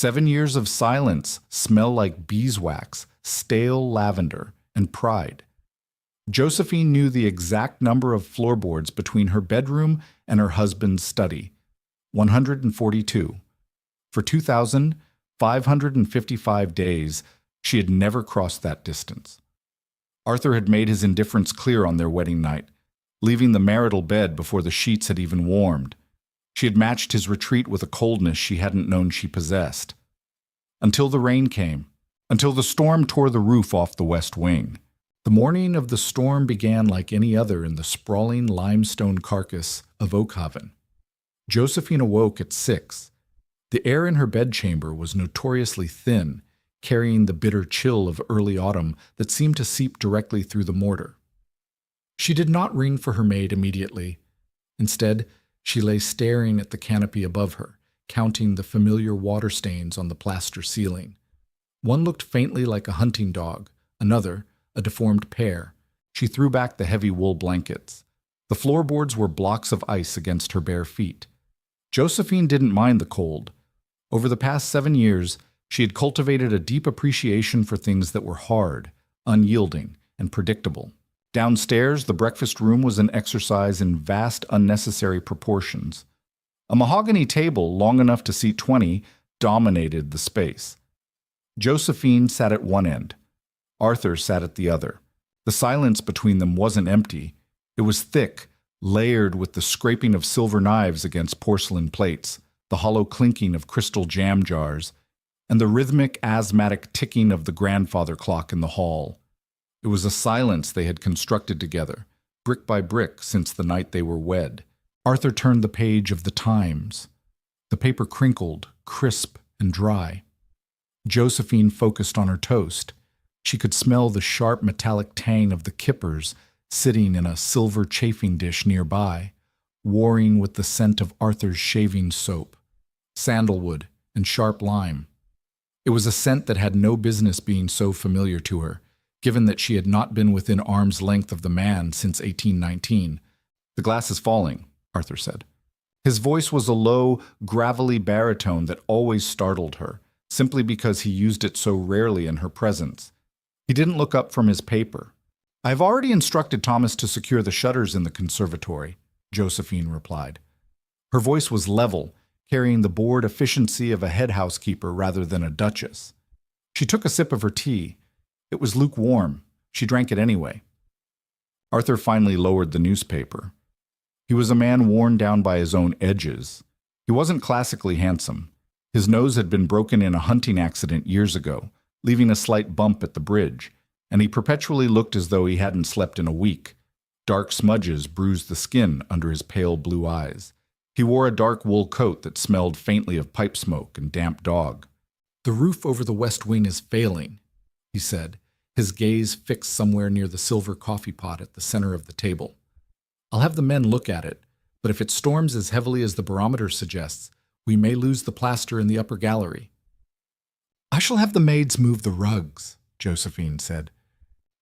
7 years of silence smell like beeswax, stale lavender, and pride. Josephine knew the exact number of floorboards between her bedroom and her husband's study. 142. For 2,555 days, she had never crossed that distance. Arthur had made his indifference clear on their wedding night, leaving the marital bed before the sheets had even warmed. She had matched his retreat with a coldness she hadn't known she possessed. Until the rain came, until the storm tore the roof off the west wing. The morning of the storm began like any other in the sprawling limestone carcass of Oakhaven. Josephine awoke at 6. The air in her bedchamber was notoriously thin, carrying the bitter chill of early autumn that seemed to seep directly through the mortar. She did not ring for her maid immediately. Instead, she lay staring at the canopy above her, counting the familiar water stains on the plaster ceiling. One looked faintly like a hunting dog, another, a deformed pear. She threw back the heavy wool blankets. The floorboards were blocks of ice against her bare feet. Josephine didn't mind the cold. Over the past 7 years, she had cultivated a deep appreciation for things that were hard, unyielding, and predictable. Downstairs, the breakfast room was an exercise in vast, unnecessary proportions. A mahogany table, long enough to seat 20, dominated the space. Josephine sat at one end. Arthur sat at the other. The silence between them wasn't empty. It was thick, layered with the scraping of silver knives against porcelain plates, the hollow clinking of crystal jam jars, and the rhythmic, asthmatic ticking of the grandfather clock in the hall. It was a silence they had constructed together, brick by brick, since the night they were wed. Arthur turned the page of the Times. The paper crinkled, crisp and dry. Josephine focused on her toast. She could smell the sharp metallic tang of the kippers sitting in a silver chafing dish nearby, warring with the scent of Arthur's shaving soap, sandalwood, and sharp lime. It was a scent that had no business being so familiar to her, given that she had not been within arm's length of the man since 1819. "The glass is falling," Arthur said. His voice was a low, gravelly baritone that always startled her, simply because he used it so rarely in her presence. He didn't look up from his paper. "I have already instructed Thomas to secure the shutters in the conservatory," Josephine replied. Her voice was level, carrying the bored efficiency of a head housekeeper rather than a duchess. She took a sip of her tea. It was lukewarm. She drank it anyway. Arthur finally lowered the newspaper. He was a man worn down by his own edges. He wasn't classically handsome. His nose had been broken in a hunting accident years ago, leaving a slight bump at the bridge, and he perpetually looked as though he hadn't slept in a week. Dark smudges bruised the skin under his pale blue eyes. He wore a dark wool coat that smelled faintly of pipe smoke and damp dog. "The roof over the west wing is failing," he said, his gaze fixed somewhere near the silver coffee pot at the center of the table. "I'll have the men look at it, but if it storms as heavily as the barometer suggests, we may lose the plaster in the upper gallery." "I shall have the maids move the rugs," Josephine said.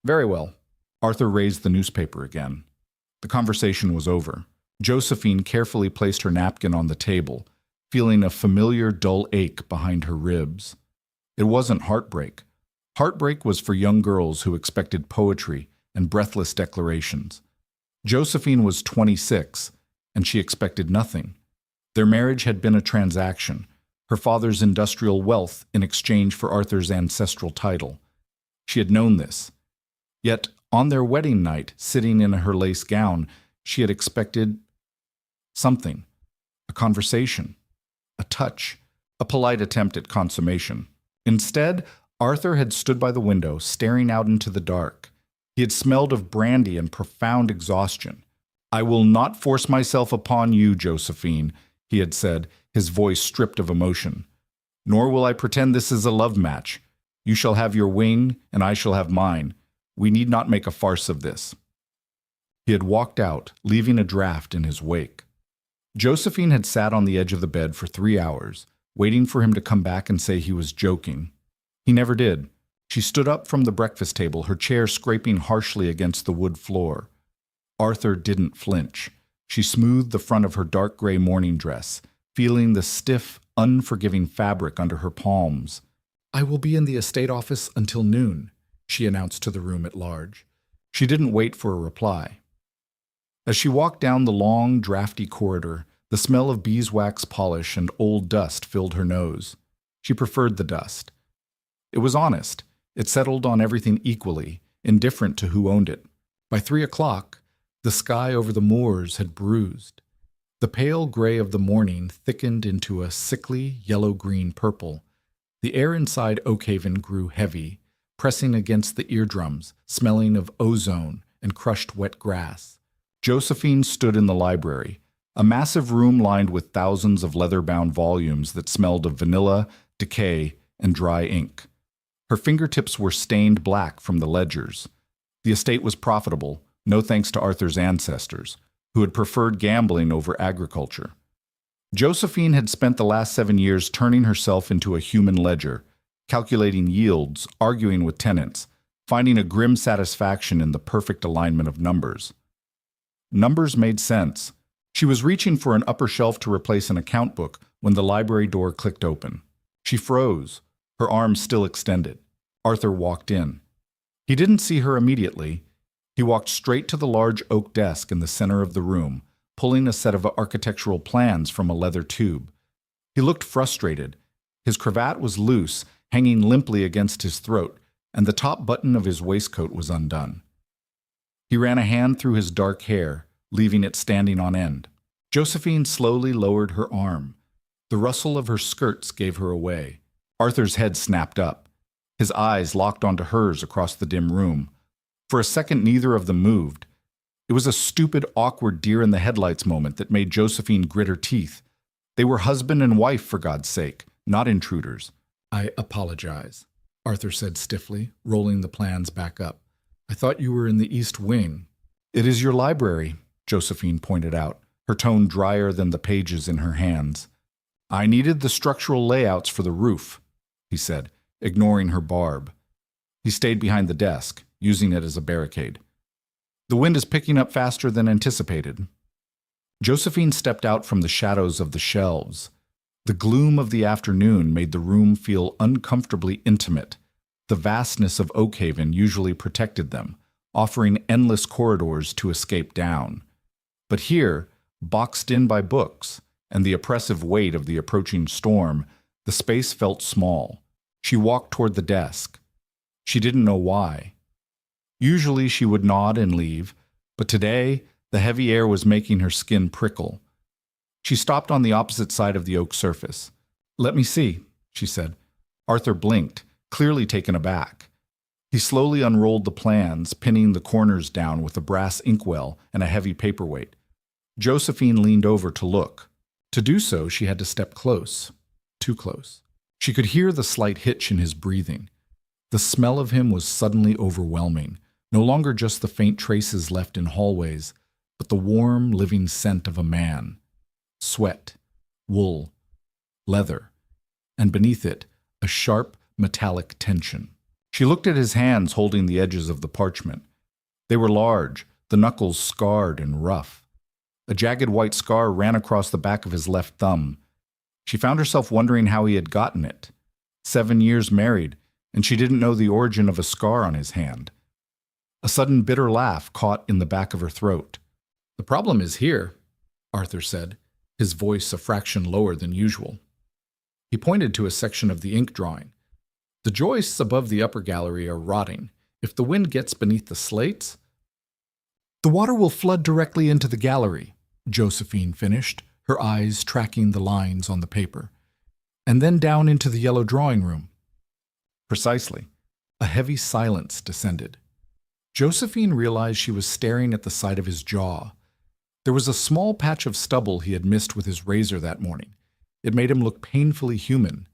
"Very well." Arthur raised the newspaper again. The conversation was over. Josephine carefully placed her napkin on the table, feeling a familiar dull ache behind her ribs. It wasn't heartbreak. Heartbreak was for young girls who expected poetry and breathless declarations. Josephine was 26, and she expected nothing. Their marriage had been a transaction, her father's industrial wealth in exchange for Arthur's ancestral title. She had known this. Yet, on their wedding night, sitting in her lace gown, she had expected something. A conversation, a touch, a polite attempt at consummation. Instead, Arthur had stood by the window, staring out into the dark. He had smelled of brandy and profound exhaustion. "I will not force myself upon you, Josephine," he had said, his voice stripped of emotion. "Nor will I pretend this is a love match. You shall have your wing, and I shall have mine. We need not make a farce of this." He had walked out, leaving a draft in his wake. Josephine had sat on the edge of the bed for 3 hours, waiting for him to come back and say he was joking. He never did. She stood up from the breakfast table, her chair scraping harshly against the wood floor. Arthur didn't flinch. She smoothed the front of her dark gray morning dress, feeling the stiff, unforgiving fabric under her palms. "I will be in the estate office until noon," she announced to the room at large. She didn't wait for a reply. As she walked down the long, drafty corridor, the smell of beeswax polish and old dust filled her nose. She preferred the dust. It was honest. It settled on everything equally, indifferent to who owned it. By 3 o'clock, the sky over the moors had bruised. The pale gray of the morning thickened into a sickly yellow-green purple. The air inside Oakhaven grew heavy, pressing against the eardrums, smelling of ozone and crushed wet grass. Josephine stood in the library, a massive room lined with thousands of leather-bound volumes that smelled of vanilla, decay, and dry ink. Her fingertips were stained black from the ledgers. The estate was profitable, no thanks to Arthur's ancestors, who had preferred gambling over agriculture. Josephine had spent the last 7 years turning herself into a human ledger, calculating yields, arguing with tenants, finding a grim satisfaction in the perfect alignment of numbers. Numbers made sense. She was reaching for an upper shelf to replace an account book when the library door clicked open. She froze, her arms still extended. Arthur walked in. He didn't see her immediately. He walked straight to the large oak desk in the center of the room, pulling a set of architectural plans from a leather tube. He looked frustrated. His cravat was loose, hanging limply against his throat, and the top button of his waistcoat was undone. He ran a hand through his dark hair, leaving it standing on end. Josephine slowly lowered her arm. The rustle of her skirts gave her away. Arthur's head snapped up. His eyes locked onto hers across the dim room. For a second, neither of them moved. It was a stupid, awkward deer-in-the-headlights moment that made Josephine grit her teeth. They were husband and wife, for God's sake, not intruders. "I apologize," Arthur said stiffly, rolling the plans back up. "I thought you were in the East Wing." "It is your library," Josephine pointed out, her tone drier than the pages in her hands. "I needed the structural layouts for the roof," he said, ignoring her barb. He stayed behind the desk, using it as a barricade. "The wind is picking up faster than anticipated." Josephine stepped out from the shadows of the shelves. The gloom of the afternoon made the room feel uncomfortably intimate. The vastness of Oakhaven usually protected them, offering endless corridors to escape down. But here, boxed in by books and the oppressive weight of the approaching storm, the space felt small. She walked toward the desk. She didn't know why. Usually she would nod and leave, but today the heavy air was making her skin prickle. She stopped on the opposite side of the oak surface. "Let me see," she said. Arthur blinked, clearly taken aback. He slowly unrolled the plans, pinning the corners down with a brass inkwell and a heavy paperweight. Josephine leaned over to look. To do so, she had to step close. Too close. She could hear the slight hitch in his breathing. The smell of him was suddenly overwhelming, no longer just the faint traces left in hallways, but the warm, living scent of a man. Sweat, wool, leather, and beneath it, a sharp, metallic tension. She looked at his hands holding the edges of the parchment. They were large, the knuckles scarred and rough. A jagged white scar ran across the back of his left thumb. She found herself wondering how he had gotten it. 7 years married, and she didn't know the origin of a scar on his hand. A sudden bitter laugh caught in the back of her throat. "The problem is here," Arthur said, his voice a fraction lower than usual. He pointed to a section of the ink drawing. "The joists above the upper gallery are rotting. If the wind gets beneath the slates..." "The water will flood directly into the gallery," Josephine finished, her eyes tracking the lines on the paper. "And then down into the yellow drawing room." Precisely. A heavy silence descended. Josephine realized she was staring at the side of his jaw. There was a small patch of stubble he had missed with his razor that morning. It made him look painfully human,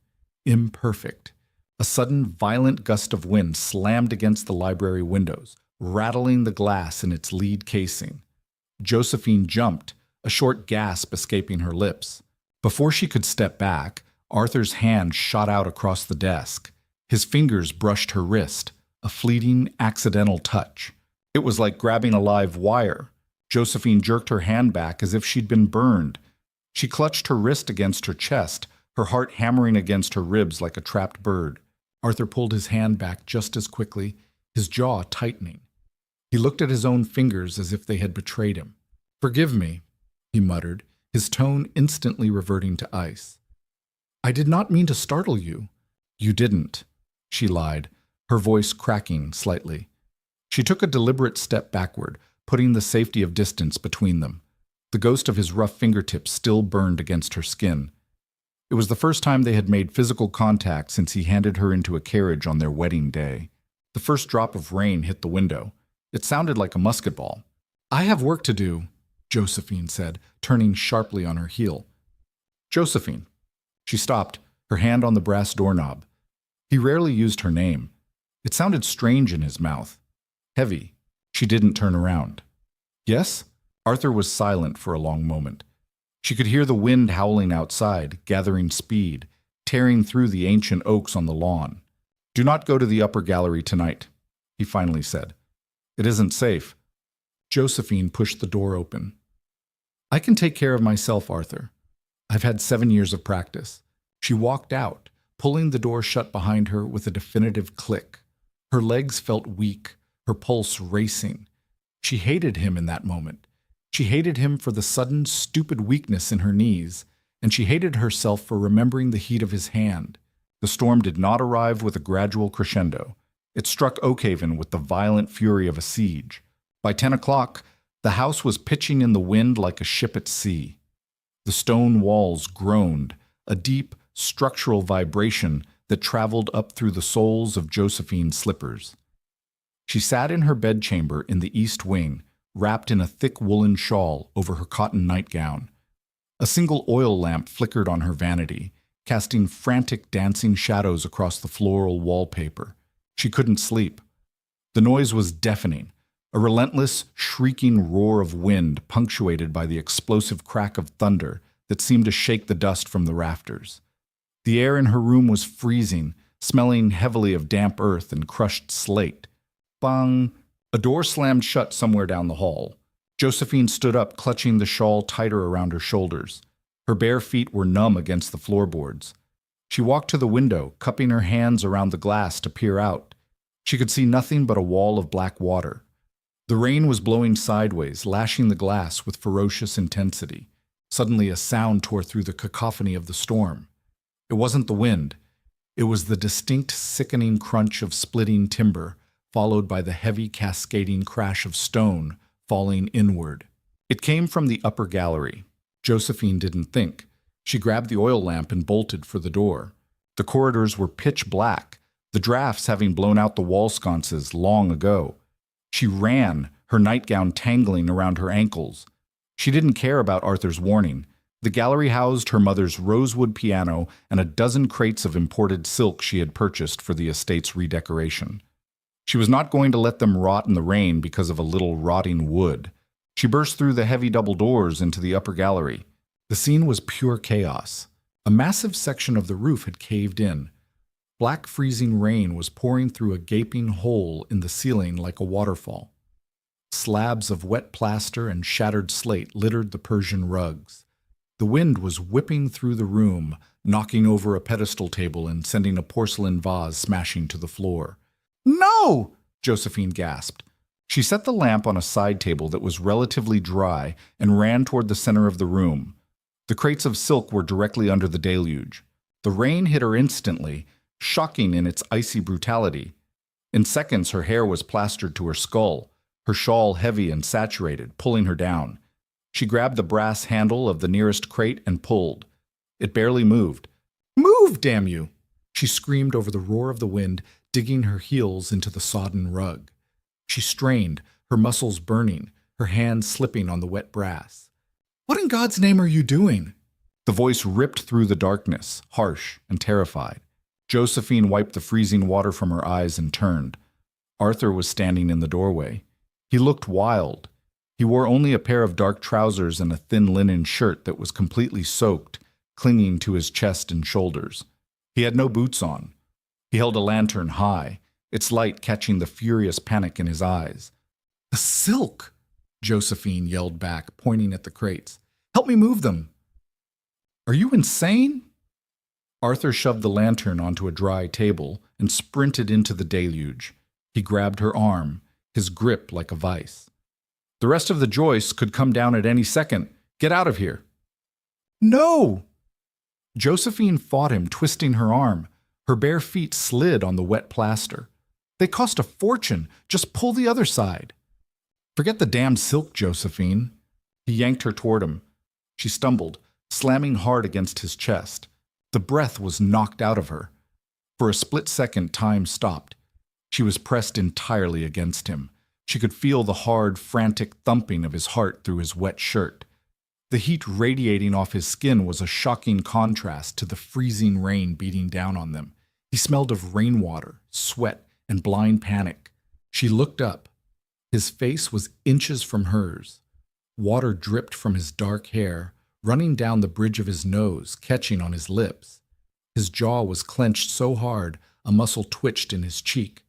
imperfect. A sudden, violent gust of wind slammed against the library windows, rattling the glass in its lead casing. Josephine jumped, a short gasp escaping her lips. Before she could step back, Arthur's hand shot out across the desk. His fingers brushed her wrist, a fleeting, accidental touch. It was like grabbing a live wire. Josephine jerked her hand back as if she'd been burned. She clutched her wrist against her chest, her heart hammering against her ribs like a trapped bird. Arthur pulled his hand back just as quickly, his jaw tightening. He looked at his own fingers as if they had betrayed him. "Forgive me," he muttered, his tone instantly reverting to ice. "I did not mean to startle you." "You didn't," she lied, her voice cracking slightly. She took a deliberate step backward, putting the safety of distance between them. The ghost of his rough fingertips still burned against her skin. It was the first time they had made physical contact since he handed her into a carriage on their wedding day. The first drop of rain hit the window. It sounded like a musket ball. "I have work to do," Josephine said, turning sharply on her heel. "Josephine." She stopped, her hand on the brass doorknob. He rarely used her name. It sounded strange in his mouth. Heavy. She didn't turn around. "Yes?" Arthur was silent for a long moment. She could hear the wind howling outside, gathering speed, tearing through the ancient oaks on the lawn. "Do not go to the upper gallery tonight," he finally said. "It isn't safe." Josephine pushed the door open. "I can take care of myself, Arthur. I've had 7 years of practice." She walked out, pulling the door shut behind her with a definitive click. Her legs felt weak, her pulse racing. She hated him in that moment. She hated him for the sudden, stupid weakness in her knees, and she hated herself for remembering the heat of his hand. The storm did not arrive with a gradual crescendo. It struck Oakhaven with the violent fury of a siege. By 10 o'clock, the house was pitching in the wind like a ship at sea. The stone walls groaned, a deep, structural vibration that traveled up through the soles of Josephine's slippers. She sat in her bedchamber in the east wing, wrapped in a thick woolen shawl over her cotton nightgown. A single oil lamp flickered on her vanity, casting frantic dancing shadows across the floral wallpaper. She couldn't sleep. The noise was deafening, a relentless, shrieking roar of wind punctuated by the explosive crack of thunder that seemed to shake the dust from the rafters. The air in her room was freezing, smelling heavily of damp earth and crushed slate. Bang! A door slammed shut somewhere down the hall. Josephine stood up, clutching the shawl tighter around her shoulders. Her bare feet were numb against the floorboards. She walked to the window, cupping her hands around the glass to peer out. She could see nothing but a wall of black water. The rain was blowing sideways, lashing the glass with ferocious intensity. Suddenly a sound tore through the cacophony of the storm. It wasn't the wind. It was the distinct, sickening crunch of splitting timber, followed by the heavy, cascading crash of stone falling inward. It came from the upper gallery. Josephine didn't think. She grabbed the oil lamp and bolted for the door. The corridors were pitch black, the drafts having blown out the wall sconces long ago. She ran, her nightgown tangling around her ankles. She didn't care about Arthur's warning. The gallery housed her mother's rosewood piano and a dozen crates of imported silk she had purchased for the estate's redecoration. She was not going to let them rot in the rain because of a little rotting wood. She burst through the heavy double doors into the upper gallery. The scene was pure chaos. A massive section of the roof had caved in. Black freezing rain was pouring through a gaping hole in the ceiling like a waterfall. Slabs of wet plaster and shattered slate littered the Persian rugs. The wind was whipping through the room, knocking over a pedestal table and sending a porcelain vase smashing to the floor. "No!" Josephine gasped. She set the lamp on a side table that was relatively dry and ran toward the center of the room. The crates of silk were directly under the deluge. The rain hit her instantly, shocking in its icy brutality. In seconds, her hair was plastered to her skull, her shawl heavy and saturated, pulling her down. She grabbed the brass handle of the nearest crate and pulled. It barely moved. "Move, damn you!" She screamed over the roar of the wind, digging her heels into the sodden rug. She strained, her muscles burning, her hands slipping on the wet brass. "What in God's name are you doing?" The voice ripped through the darkness, harsh and terrified. Josephine wiped the freezing water from her eyes and turned. Arthur was standing in the doorway. He looked wild. He wore only a pair of dark trousers and a thin linen shirt that was completely soaked, clinging to his chest and shoulders. He had no boots on. He held a lantern high, its light catching the furious panic in his eyes. "The silk!" Josephine yelled back, pointing at the crates. "Help me move them!" "Are you insane?" Arthur shoved the lantern onto a dry table and sprinted into the deluge. He grabbed her arm, his grip like a vice. The rest of the joists could come down at any second. Get out of here. No! Josephine fought him, twisting her arm. Her bare feet slid on the wet plaster. They cost a fortune. Just pull the other side. Forget the damned silk, Josephine. He yanked her toward him. She stumbled, slamming hard against his chest. The breath was knocked out of her. For a split second, time stopped. She was pressed entirely against him. She could feel the hard, frantic thumping of his heart through his wet shirt. The heat radiating off his skin was a shocking contrast to the freezing rain beating down on them. He smelled of rainwater, sweat, and blind panic. She looked up. His face was inches from hers. Water dripped from his dark hair, running down the bridge of his nose, catching on his lips. His jaw was clenched so hard, a muscle twitched in his cheek.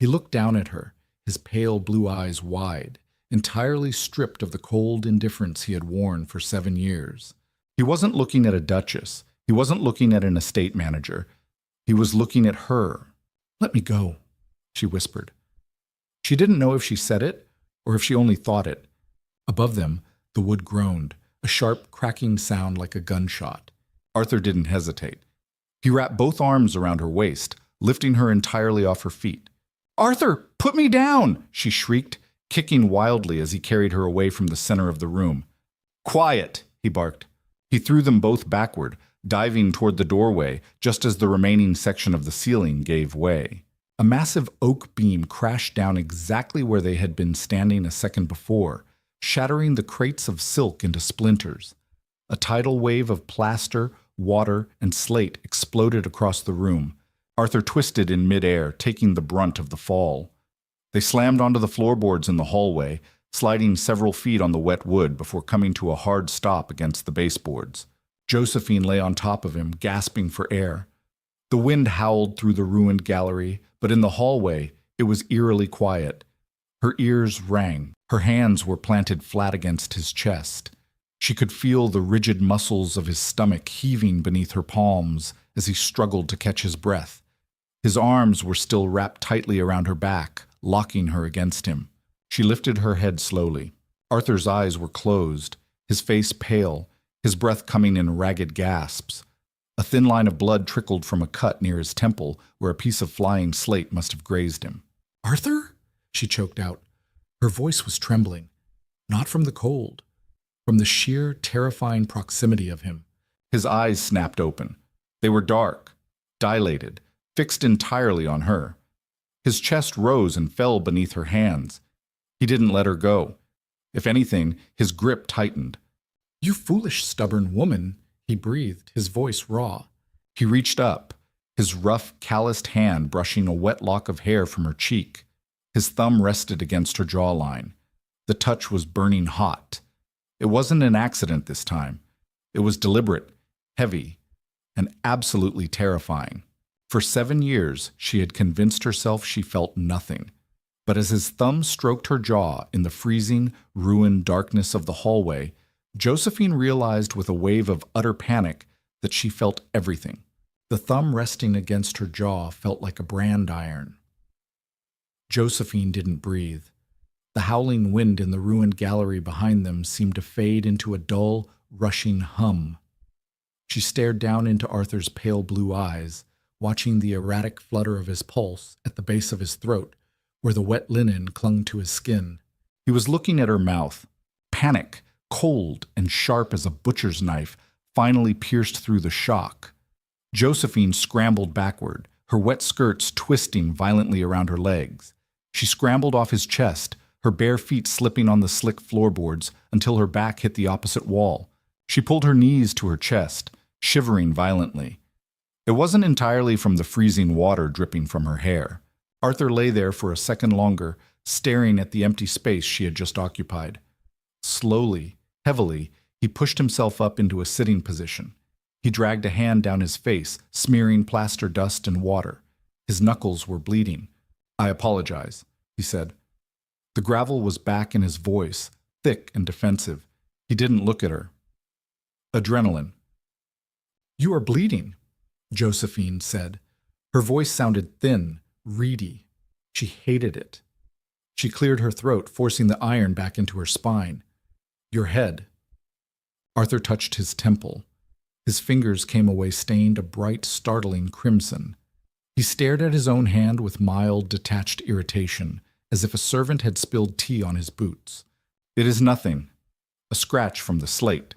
He looked down at her, his pale blue eyes wide, entirely stripped of the cold indifference he had worn for 7 years. He wasn't looking at a duchess. He wasn't looking at an estate manager. He was looking at her. "Let me go," she whispered. She didn't know if she said it or if she only thought it. Above them, the wood groaned, a sharp, cracking sound like a gunshot. Arthur didn't hesitate. He wrapped both arms around her waist, lifting her entirely off her feet. "Arthur, put me down!" she shrieked, kicking wildly as he carried her away from the center of the room. "Quiet!" he barked. He threw them both backward, diving toward the doorway just as the remaining section of the ceiling gave way. A massive oak beam crashed down exactly where they had been standing a second before, shattering the crates of silk into splinters. A tidal wave of plaster, water, and slate exploded across the room. Arthur twisted in midair, taking the brunt of the fall. They slammed onto the floorboards in the hallway, sliding several feet on the wet wood before coming to a hard stop against the baseboards. Josephine lay on top of him, gasping for air. The wind howled through the ruined gallery, but in the hallway, it was eerily quiet. Her ears rang. Her hands were planted flat against his chest. She could feel the rigid muscles of his stomach heaving beneath her palms as he struggled to catch his breath. His arms were still wrapped tightly around her back, locking her against him. She lifted her head slowly. Arthur's eyes were closed, his face pale, his breath coming in ragged gasps. A thin line of blood trickled from a cut near his temple where a piece of flying slate must have grazed him. "Arthur?" she choked out. Her voice was trembling, not from the cold, from the sheer, terrifying proximity of him. His eyes snapped open. They were dark, dilated, fixed entirely on her. His chest rose and fell beneath her hands. He didn't let her go. If anything, his grip tightened. "You foolish, stubborn woman," he breathed, his voice raw. He reached up, his rough, calloused hand brushing a wet lock of hair from her cheek. His thumb rested against her jawline. The touch was burning hot. It wasn't an accident this time. It was deliberate, heavy, and absolutely terrifying. For 7 years, she had convinced herself she felt nothing. But as his thumb stroked her jaw in the freezing, ruined darkness of the hallway, Josephine realized with a wave of utter panic that she felt everything. The thumb resting against her jaw felt like a brand iron. Josephine didn't breathe. The howling wind in the ruined gallery behind them seemed to fade into a dull, rushing hum. She stared down into Arthur's pale blue eyes, watching the erratic flutter of his pulse at the base of his throat, where the wet linen clung to his skin. He was looking at her mouth. Panic, cold and sharp as a butcher's knife, finally pierced through the shock. Josephine scrambled backward, her wet skirts twisting violently around her legs. She scrambled off his chest, her bare feet slipping on the slick floorboards until her back hit the opposite wall. She pulled her knees to her chest, shivering violently. It wasn't entirely from the freezing water dripping from her hair. Arthur lay there for a second longer, staring at the empty space she had just occupied. Slowly, heavily, he pushed himself up into a sitting position. He dragged a hand down his face, smearing plaster dust and water. His knuckles were bleeding. "I apologize," he said. The gravel was back in his voice, thick and defensive. He didn't look at her. Adrenaline. "You are bleeding." Josephine said. Her voice sounded thin, reedy. She hated it. She cleared her throat, forcing the iron back into her spine. Your head. Arthur touched his temple. His fingers came away stained a bright, startling crimson. He stared at his own hand with mild, detached irritation, as if a servant had spilled tea on his boots. It is nothing. A scratch from the slate.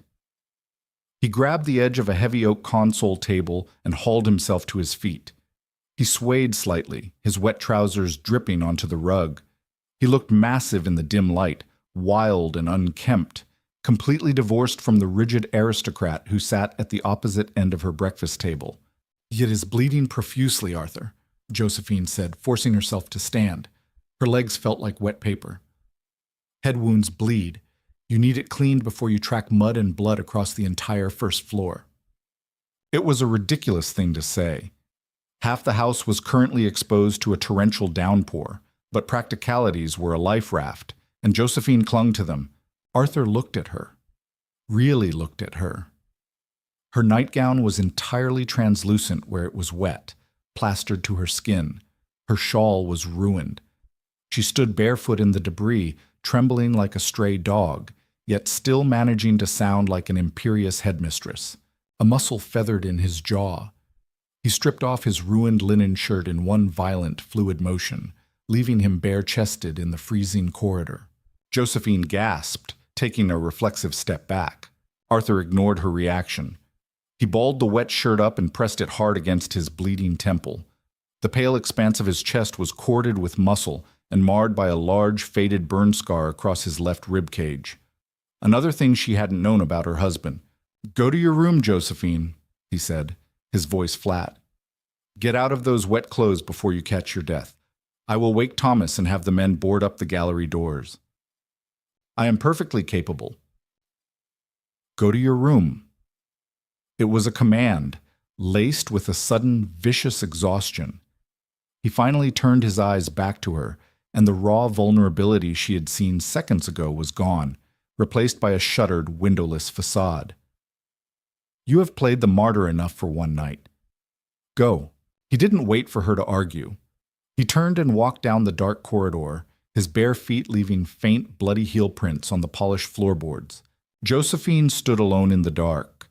He grabbed the edge of a heavy oak console table and hauled himself to his feet. He swayed slightly, his wet trousers dripping onto the rug. He looked massive in the dim light, wild and unkempt, completely divorced from the rigid aristocrat who sat at the opposite end of her breakfast table. "It is bleeding profusely, Arthur," Josephine said, forcing herself to stand. Her legs felt like wet paper. "Head wounds bleed. You need it cleaned before you track mud and blood across the entire first floor." It was a ridiculous thing to say. Half the house was currently exposed to a torrential downpour, but practicalities were a life raft, and Josephine clung to them. Arthur looked at her. Really looked at her. Her nightgown was entirely translucent where it was wet, plastered to her skin. Her shawl was ruined. She stood barefoot in the debris, trembling like a stray dog, yet still managing to sound like an imperious headmistress. A muscle feathered in his jaw. He stripped off his ruined linen shirt in one violent, fluid motion, leaving him bare-chested in the freezing corridor. Josephine gasped, taking a reflexive step back. Arthur ignored her reaction. He balled the wet shirt up and pressed it hard against his bleeding temple. The pale expanse of his chest was corded with muscle and marred by a large, faded burn scar across his left rib cage. Another thing she hadn't known about her husband. "Go to your room, Josephine," he said, his voice flat. "Get out of those wet clothes before you catch your death. I will wake Thomas and have the men board up the gallery doors." "I am perfectly capable." "Go to your room." It was a command, laced with a sudden, vicious exhaustion. He finally turned his eyes back to her, and the raw vulnerability she had seen seconds ago was gone, replaced by a shuttered, windowless facade. "You have played the martyr enough for one night. Go." He didn't wait for her to argue. He turned and walked down the dark corridor, his bare feet leaving faint, bloody heel prints on the polished floorboards. Josephine stood alone in the dark.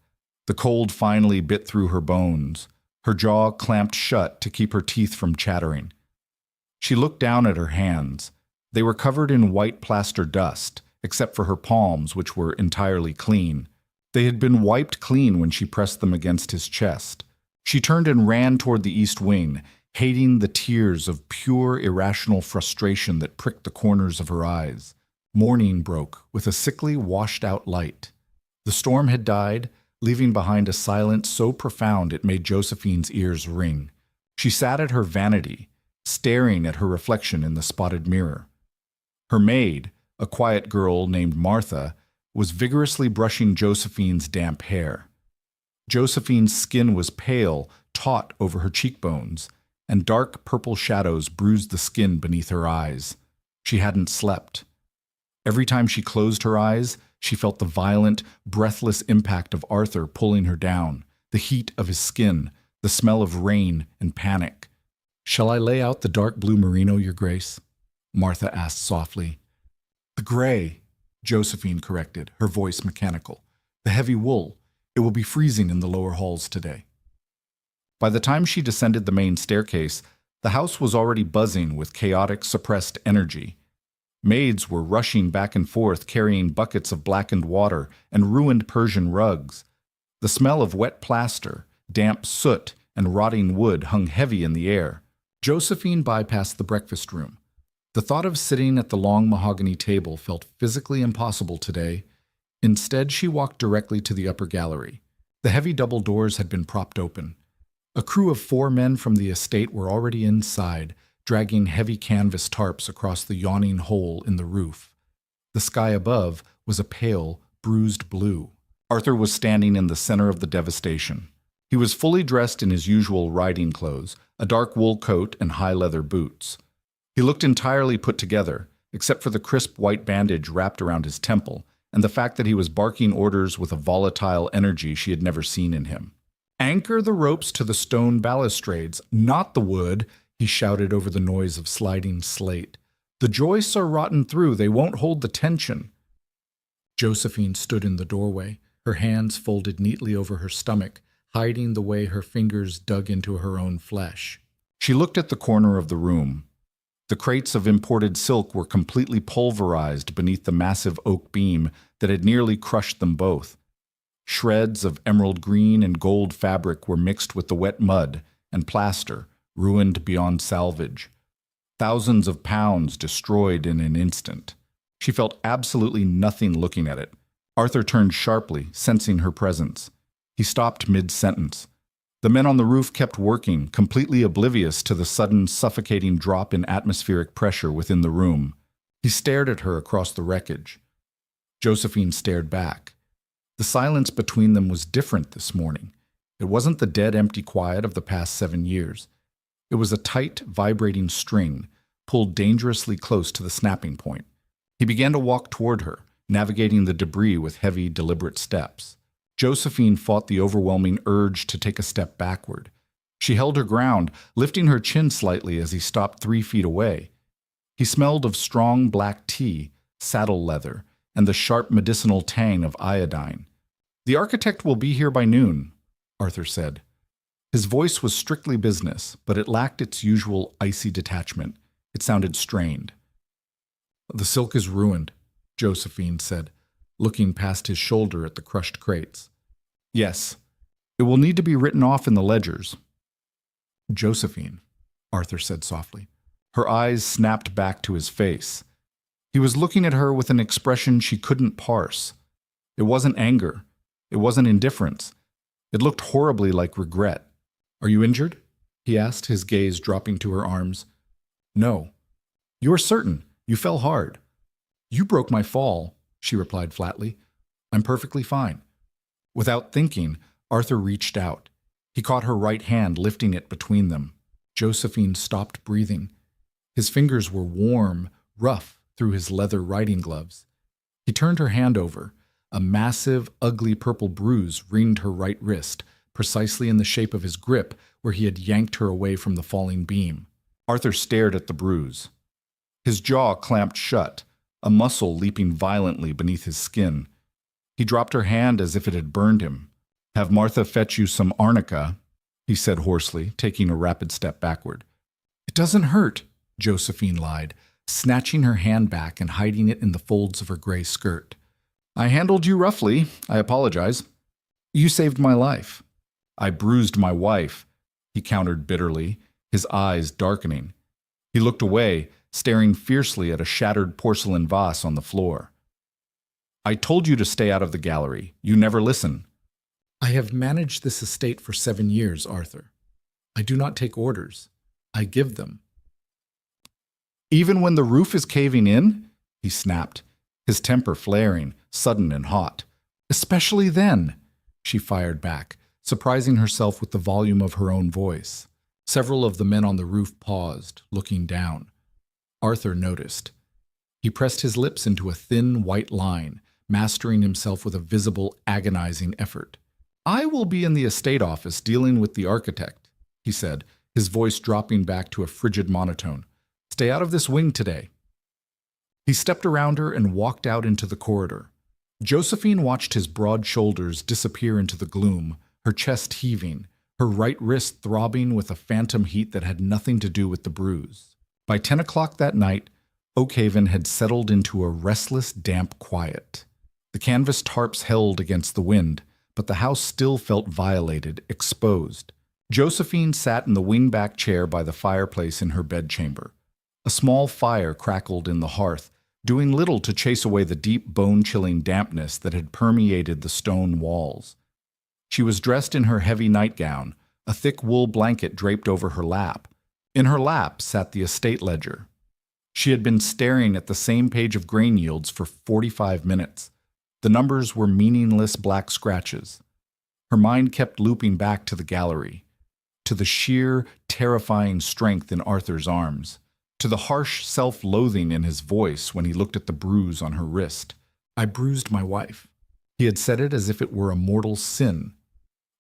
The cold finally bit through her bones, her jaw clamped shut to keep her teeth from chattering. She looked down at her hands. They were covered in white plaster dust, except for her palms, which were entirely clean. They had been wiped clean when she pressed them against his chest. She turned and ran toward the east wing, hating the tears of pure, irrational frustration that pricked the corners of her eyes. Morning broke with a sickly, washed-out light. The storm had died, leaving behind a silence so profound it made Josephine's ears ring. She sat at her vanity, staring at her reflection in the spotted mirror. Her maid, a quiet girl named Martha, was vigorously brushing Josephine's damp hair. Josephine's skin was pale, taut over her cheekbones, and dark purple shadows bruised the skin beneath her eyes. She hadn't slept. Every time she closed her eyes, she felt the violent, breathless impact of Arthur pulling her down, the heat of his skin, the smell of rain and panic. "Shall I lay out the dark blue merino, Your Grace?" Martha asked softly. "The gray," Josephine corrected, her voice mechanical. "The heavy wool. It will be freezing in the lower halls today." By the time she descended the main staircase, the house was already buzzing with chaotic, suppressed energy. Maids were rushing back and forth carrying buckets of blackened water and ruined Persian rugs. The smell of wet plaster, damp soot, and rotting wood hung heavy in the air. Josephine bypassed the breakfast room. The thought of sitting at the long mahogany table felt physically impossible today. Instead, she walked directly to the upper gallery. The heavy double doors had been propped open. A crew of 4 men from the estate were already inside, dragging heavy canvas tarps across the yawning hole in the roof. The sky above was a pale, bruised blue. Arthur was standing in the center of the devastation. He was fully dressed in his usual riding clothes, a dark wool coat and high leather boots. He looked entirely put together, except for the crisp white bandage wrapped around his temple, and the fact that he was barking orders with a volatile energy she had never seen in him. Anchor the ropes to the stone balustrades, not the wood, he shouted over the noise of sliding slate. The joists are rotten through, they won't hold the tension. Josephine stood in the doorway, her hands folded neatly over her stomach, hiding the way her fingers dug into her own flesh. She looked at the corner of the room. The crates of imported silk were completely pulverized beneath the massive oak beam that had nearly crushed them both. Shreds of emerald green and gold fabric were mixed with the wet mud and plaster, ruined beyond salvage. Thousands of pounds destroyed in an instant. She felt absolutely nothing looking at it. Arthur turned sharply, sensing her presence. He stopped mid-sentence. The men on the roof kept working, completely oblivious to the sudden, suffocating drop in atmospheric pressure within the room. He stared at her across the wreckage. Josephine stared back. The silence between them was different this morning. It wasn't the dead, empty quiet of the past 7 years. It was a tight, vibrating string, pulled dangerously close to the snapping point. He began to walk toward her, navigating the debris with heavy, deliberate steps. Josephine fought the overwhelming urge to take a step backward. She held her ground, lifting her chin slightly as he stopped 3 feet away. He smelled of strong black tea, saddle leather, and the sharp medicinal tang of iodine. "The architect will be here by noon," Arthur said. His voice was strictly business, but it lacked its usual icy detachment. It sounded strained. "The silk is ruined," Josephine said, looking past his shoulder at the crushed crates. "Yes, it will need to be written off in the ledgers." "Josephine," Arthur said softly. Her eyes snapped back to his face. He was looking at her with an expression she couldn't parse. It wasn't anger. It wasn't indifference. It looked horribly like regret. "Are you injured?" he asked, his gaze dropping to her arms. "No." "You are certain? You fell hard." "You broke my fall," she replied flatly. "I'm perfectly fine." Without thinking, Arthur reached out. He caught her right hand, lifting it between them. Josephine stopped breathing. His fingers were warm, rough through his leather riding gloves. He turned her hand over. A massive, ugly purple bruise ringed her right wrist, precisely in the shape of his grip where he had yanked her away from the falling beam. Arthur stared at the bruise. His jaw clamped shut, a muscle leaping violently beneath his skin. He dropped her hand as if it had burned him. "Have Martha fetch you some arnica," he said hoarsely, taking a rapid step backward. "It doesn't hurt," Josephine lied, snatching her hand back and hiding it in the folds of her gray skirt. "I handled you roughly. I apologize. You saved my life." "I bruised my wife," he countered bitterly, his eyes darkening. He looked away, staring fiercely at a shattered porcelain vase on the floor. "I told you to stay out of the gallery. You never listen." "I have managed this estate for 7 years, Arthur. I do not take orders. I give them." "Even when the roof is caving in?" he snapped, his temper flaring, sudden and hot. "Especially then," she fired back, surprising herself with the volume of her own voice. Several of the men on the roof paused, looking down. Arthur noticed. He pressed his lips into a thin, white line, mastering himself with a visible, agonizing effort. "I will be in the estate office dealing with the architect," he said, his voice dropping back to a frigid monotone. "Stay out of this wing today." He stepped around her and walked out into the corridor. Josephine watched his broad shoulders disappear into the gloom, her chest heaving, her right wrist throbbing with a phantom heat that had nothing to do with the bruise. By 10 o'clock that night, Oakhaven had settled into a restless, damp quiet. The canvas tarps held against the wind, but the house still felt violated, exposed. Josephine sat in the wing-back chair by the fireplace in her bedchamber. A small fire crackled in the hearth, doing little to chase away the deep, bone-chilling dampness that had permeated the stone walls. She was dressed in her heavy nightgown, a thick wool blanket draped over her lap. In her lap sat the estate ledger. She had been staring at the same page of grain yields for 45 minutes. The numbers were meaningless black scratches. Her mind kept looping back to the gallery, to the sheer, terrifying strength in Arthur's arms, to the harsh self-loathing in his voice when he looked at the bruise on her wrist. "I bruised my wife." He had said it as if it were a mortal sin.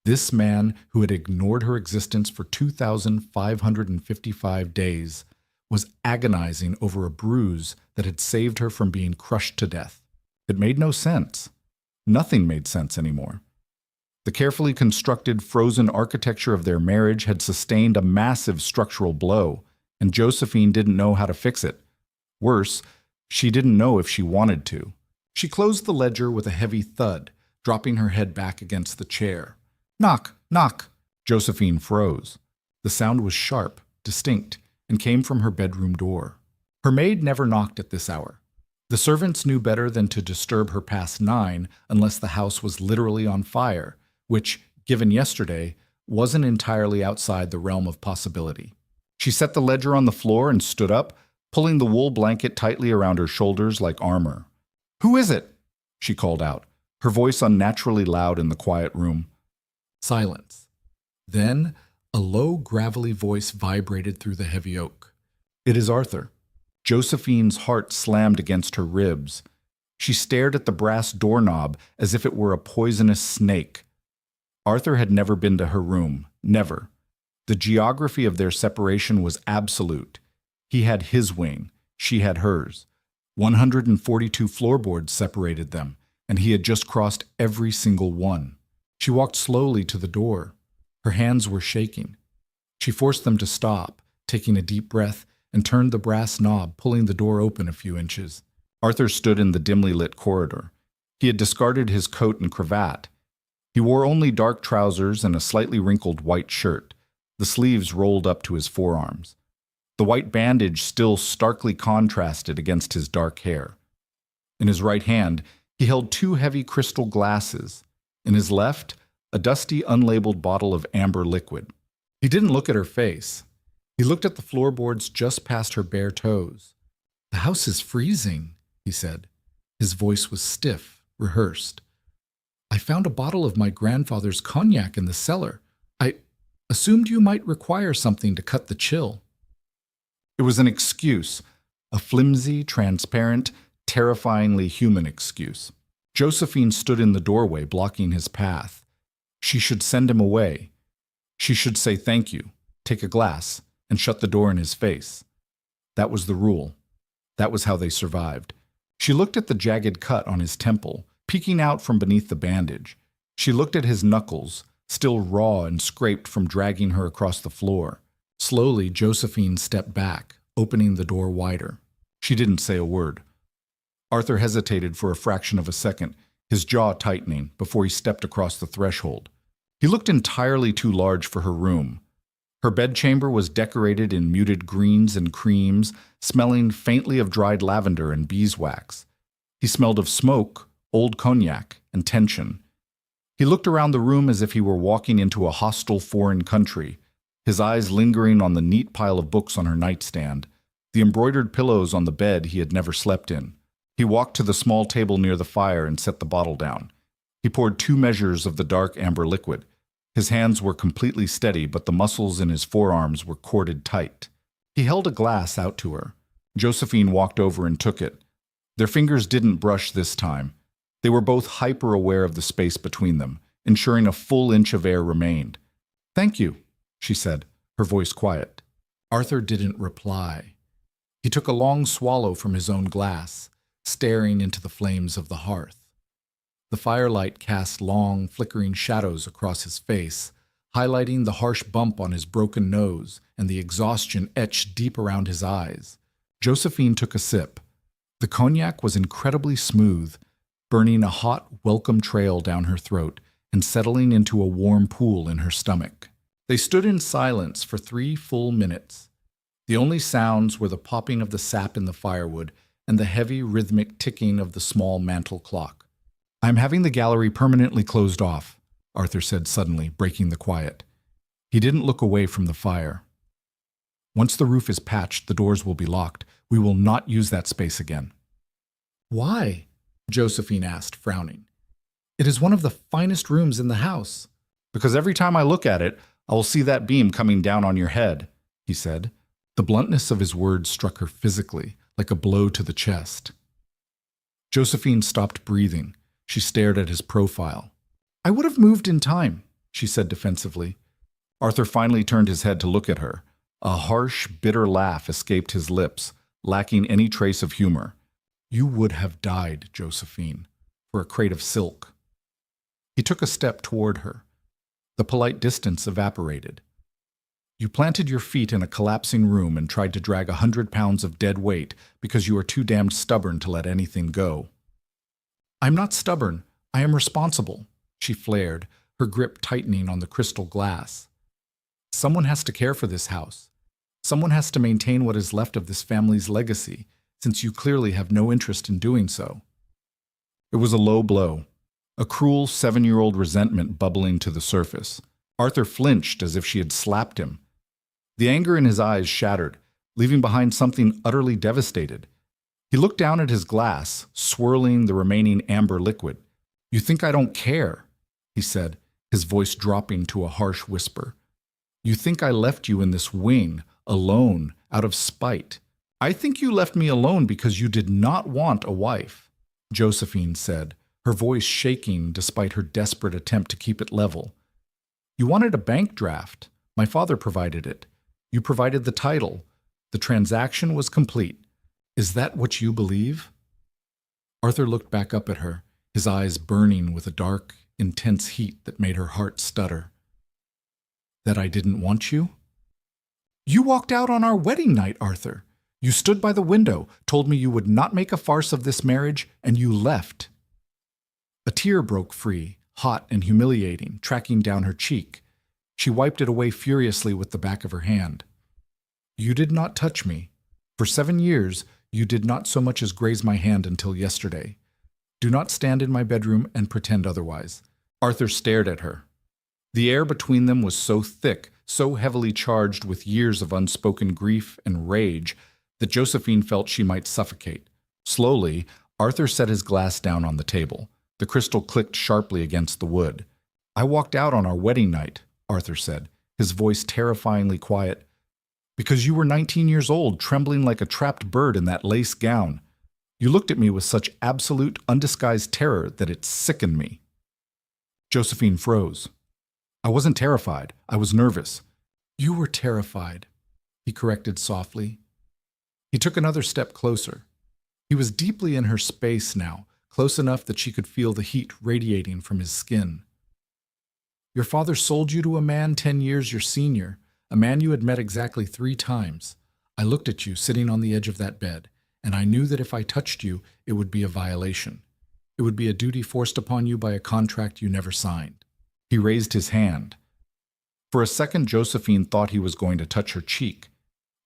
This man who had ignored her existence for 2,555 days was agonizing over a bruise that had saved her from being crushed to death. It made no sense. Nothing made sense anymore. The carefully constructed, frozen architecture of their marriage had sustained a massive structural blow, and Josephine didn't know how to fix it. Worse, she didn't know if she wanted to. She closed the ledger with a heavy thud, dropping her head back against the chair. Knock, knock. Josephine froze. The sound was sharp, distinct, and came from her bedroom door. Her maid never knocked at this hour. The servants knew better than to disturb her past 9 unless the house was literally on fire, which, given yesterday, wasn't entirely outside the realm of possibility. She set the ledger on the floor and stood up, pulling the wool blanket tightly around her shoulders like armor. "Who is it?" she called out, her voice unnaturally loud in the quiet room. Silence. Then, a low, gravelly voice vibrated through the heavy oak. "It is Arthur." Josephine's heart slammed against her ribs. She stared at the brass doorknob as if it were a poisonous snake. Arthur had never been to her room, never. The geography of their separation was absolute. He had his wing, she had hers. 142 floorboards separated them, and he had just crossed every single one. She walked slowly to the door. Her hands were shaking. She forced them to stop, taking a deep breath, and turned the brass knob, pulling the door open a few inches. Arthur stood in the dimly lit corridor. He had discarded his coat and cravat. He wore only dark trousers and a slightly wrinkled white shirt, the sleeves rolled up to his forearms. The white bandage still starkly contrasted against his dark hair. In his right hand, he held 2 heavy crystal glasses. In his left, a dusty, unlabeled bottle of amber liquid. He didn't look at her face. He looked at the floorboards just past her bare toes. "The house is freezing," he said. His voice was stiff, rehearsed. "I found a bottle of my grandfather's cognac in the cellar. I assumed you might require something to cut the chill." It was an excuse, a flimsy, transparent, terrifyingly human excuse. Josephine stood in the doorway, blocking his path. She should send him away. She should say thank you, take a glass, and shut the door in his face. That was the rule. That was how they survived. She looked at the jagged cut on his temple, peeking out from beneath the bandage. She looked at his knuckles, still raw and scraped from dragging her across the floor. Slowly, Josephine stepped back, opening the door wider. She didn't say a word. Arthur hesitated for a fraction of a second, his jaw tightening, before he stepped across the threshold. He looked entirely too large for her room. Her bedchamber was decorated in muted greens and creams, smelling faintly of dried lavender and beeswax. He smelled of smoke, old cognac, and tension. He looked around the room as if he were walking into a hostile foreign country, his eyes lingering on the neat pile of books on her nightstand, the embroidered pillows on the bed he had never slept in. He walked to the small table near the fire and set the bottle down. He poured 2 measures of the dark amber liquid. His hands were completely steady, but the muscles in his forearms were corded tight. He held a glass out to her. Josephine walked over and took it. Their fingers didn't brush this time. They were both hyper-aware of the space between them, ensuring a full inch of air remained. "Thank you," she said, her voice quiet. Arthur didn't reply. He took a long swallow from his own glass, staring into the flames of the hearth. The firelight cast long, flickering shadows across his face, highlighting the harsh bump on his broken nose and the exhaustion etched deep around his eyes. Josephine took a sip. The cognac was incredibly smooth, burning a hot, welcome trail down her throat and settling into a warm pool in her stomach. They stood in silence for 3 full minutes. The only sounds were the popping of the sap in the firewood and the heavy, rhythmic ticking of the small mantel clock. "I'm having the gallery permanently closed off," Arthur said suddenly, breaking the quiet. He didn't look away from the fire. "Once the roof is patched, the doors will be locked. We will not use that space again." "Why?" Josephine asked, frowning. "It is one of the finest rooms in the house." "Because every time I look at it, I will see that beam coming down on your head," he said. The bluntness of his words struck her physically, like a blow to the chest. Josephine stopped breathing. She stared at his profile. "I would have moved in time," she said defensively. Arthur finally turned his head to look at her. A harsh, bitter laugh escaped his lips, lacking any trace of humor. You would have died, Josephine, for a crate of silk. He took a step toward her. The polite distance evaporated. You planted your feet in a collapsing room and tried to drag 100 pounds of dead weight because you are too damned stubborn to let anything go. I'm not stubborn. I am responsible, she flared, her grip tightening on the crystal glass. Someone has to care for this house. Someone has to maintain what is left of this family's legacy, since you clearly have no interest in doing so. It was a low blow, a cruel 7-year-old resentment bubbling to the surface. Arthur flinched as if she had slapped him. The anger in his eyes shattered, leaving behind something utterly devastated. He looked down at his glass, swirling the remaining amber liquid. You think I don't care, he said, his voice dropping to a harsh whisper. You think I left you in this wing, alone, out of spite. I think you left me alone because you did not want a wife, Josephine said, her voice shaking despite her desperate attempt to keep it level. You wanted a bank draft. My father provided it. You provided the title. The transaction was complete. Is that what you believe? Arthur looked back up at her, his eyes burning with a dark, intense heat that made her heart stutter. That I didn't want you? You walked out on our wedding night, Arthur. You stood by the window, told me you would not make a farce of this marriage, and you left. A tear broke free, hot and humiliating, tracking down her cheek. She wiped it away furiously with the back of her hand. You did not touch me. For 7 years, you did not so much as graze my hand until yesterday. Do not stand in my bedroom and pretend otherwise. Arthur stared at her. The air between them was so thick, so heavily charged with years of unspoken grief and rage, that Josephine felt she might suffocate. Slowly, Arthur set his glass down on the table. The crystal clicked sharply against the wood. I walked out on our wedding night, Arthur said, his voice terrifyingly quiet, because you were 19 years old, trembling like a trapped bird in that lace gown. You looked at me with such absolute, undisguised terror that it sickened me. Josephine froze. I wasn't terrified. I was nervous. You were terrified, he corrected softly. He took another step closer. He was deeply in her space now, close enough that she could feel the heat radiating from his skin. Your father sold you to a man 10 years your senior, a man you had met exactly 3 times. I looked at you sitting on the edge of that bed, and I knew that if I touched you, it would be a violation. It would be a duty forced upon you by a contract you never signed. He raised his hand. For a second, Josephine thought he was going to touch her cheek.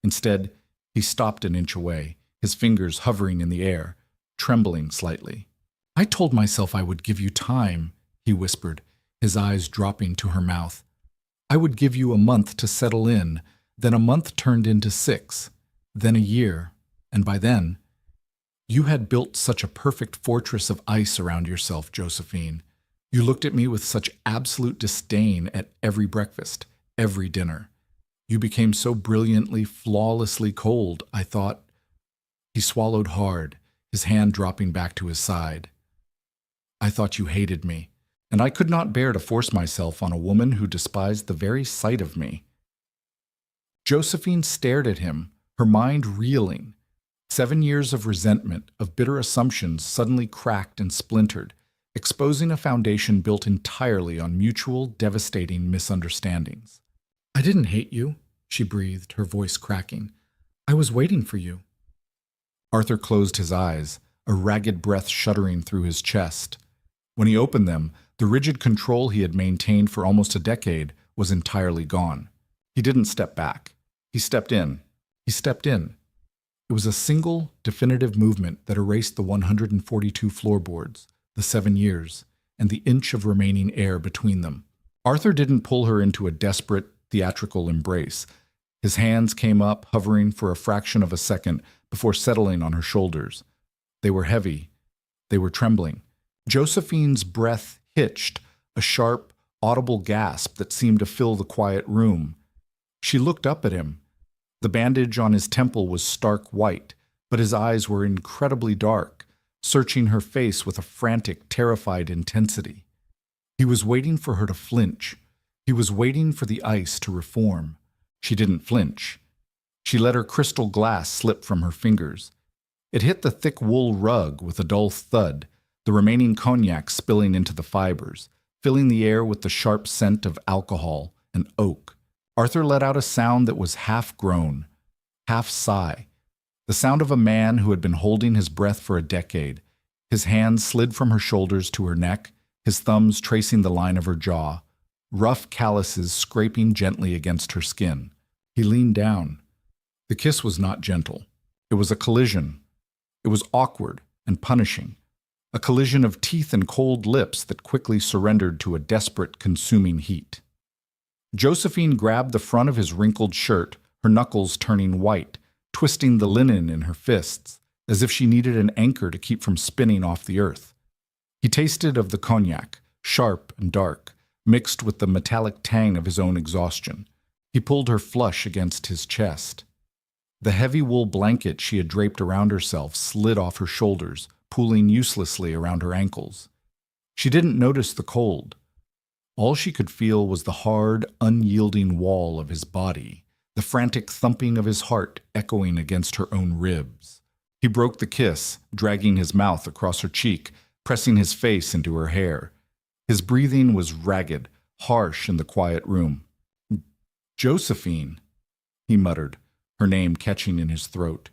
Instead, he stopped an inch away, his fingers hovering in the air, trembling slightly. I told myself I would give you time, he whispered, his eyes dropping to her mouth. I would give you a month to settle in, then a month turned into 6, then a year, and by then, you had built such a perfect fortress of ice around yourself, Josephine. You looked at me with such absolute disdain at every breakfast, every dinner. You became so brilliantly, flawlessly cold, I thought. He swallowed hard, his hand dropping back to his side. I thought you hated me, and I could not bear to force myself on a woman who despised the very sight of me. Josephine stared at him, her mind reeling. 7 years of resentment, of bitter assumptions suddenly cracked and splintered, exposing a foundation built entirely on mutual, devastating misunderstandings. I didn't hate you, she breathed, her voice cracking. I was waiting for you. Arthur closed his eyes, a ragged breath shuddering through his chest. When he opened them, the rigid control he had maintained for almost a decade was entirely gone. He didn't step back. He stepped in. He stepped in. It was a single, definitive movement that erased the 142 floorboards, the 7 years, and the inch of remaining air between them. Arthur didn't pull her into a desperate, theatrical embrace. His hands came up, hovering for a fraction of a second before settling on her shoulders. They were heavy. They were trembling. Josephine's breath hitched, a sharp, audible gasp that seemed to fill the quiet room. She looked up at him. The bandage on his temple was stark white, but his eyes were incredibly dark, searching her face with a frantic, terrified intensity. He was waiting for her to flinch, He was waiting for the ice to reform. She didn't flinch. She let her crystal glass slip from her fingers. It hit the thick wool rug with a dull thud, the remaining cognac spilling into the fibers, filling the air with the sharp scent of alcohol and oak. Arthur let out a sound that was half groan, half sigh, the sound of a man who had been holding his breath for a decade. His hands slid from her shoulders to her neck, his thumbs tracing the line of her jaw, rough calluses scraping gently against her skin. He leaned down. The kiss was not gentle. It was a collision. It was awkward and punishing. A collision of teeth and cold lips that quickly surrendered to a desperate, consuming heat. Josephine grabbed the front of his wrinkled shirt, her knuckles turning white, twisting the linen in her fists, as if she needed an anchor to keep from spinning off the earth. He tasted of the cognac, sharp and dark, mixed with the metallic tang of his own exhaustion. He pulled her flush against his chest. The heavy wool blanket she had draped around herself slid off her shoulders, pooling uselessly around her ankles. She didn't notice the cold. All she could feel was the hard, unyielding wall of his body, the frantic thumping of his heart echoing against her own ribs. He broke the kiss, dragging his mouth across her cheek, pressing his face into her hair. His breathing was ragged, harsh in the quiet room. "Josephine," he muttered, her name catching in his throat.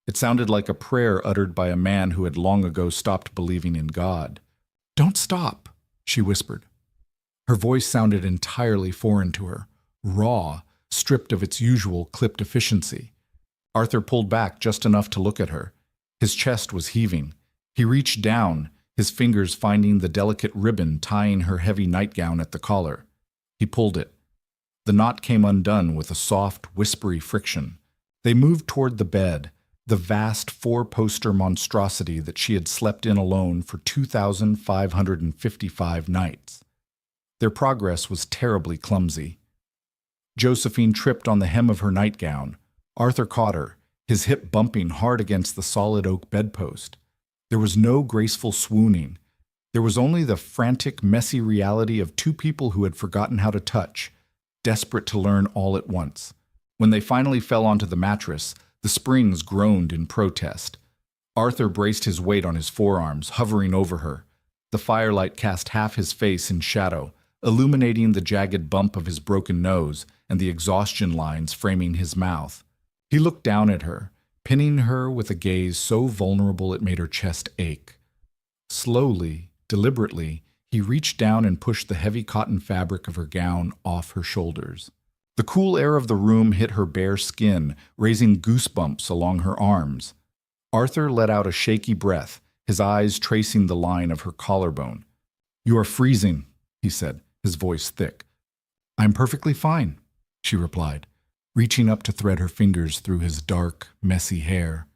It sounded like a prayer uttered by a man who had long ago stopped believing in God. "Don't stop," she whispered. Her voice sounded entirely foreign to her, raw, stripped of its usual clipped efficiency. Arthur pulled back just enough to look at her. His chest was heaving. He reached down, his fingers finding the delicate ribbon tying her heavy nightgown at the collar. He pulled it. The knot came undone with a soft, whispery friction. They moved toward the bed, the vast four-poster monstrosity that she had slept in alone for 2,555 nights. Their progress was terribly clumsy. Josephine tripped on the hem of her nightgown. Arthur caught her, his hip bumping hard against the solid oak bedpost. There was no graceful swooning. There was only the frantic, messy reality of two people who had forgotten how to touch, desperate to learn all at once. When they finally fell onto the mattress, the springs groaned in protest. Arthur braced his weight on his forearms, hovering over her. The firelight cast half his face in shadow, illuminating the jagged bump of his broken nose and the exhaustion lines framing his mouth. He looked down at her, pinning her with a gaze so vulnerable it made her chest ache. Slowly, deliberately, he reached down and pushed the heavy cotton fabric of her gown off her shoulders. The cool air of the room hit her bare skin, raising goosebumps along her arms. Arthur let out a shaky breath, his eyes tracing the line of her collarbone. "You are freezing," he said, his voice thick. "I'm perfectly fine," she replied, reaching up to thread her fingers through his dark, messy hair.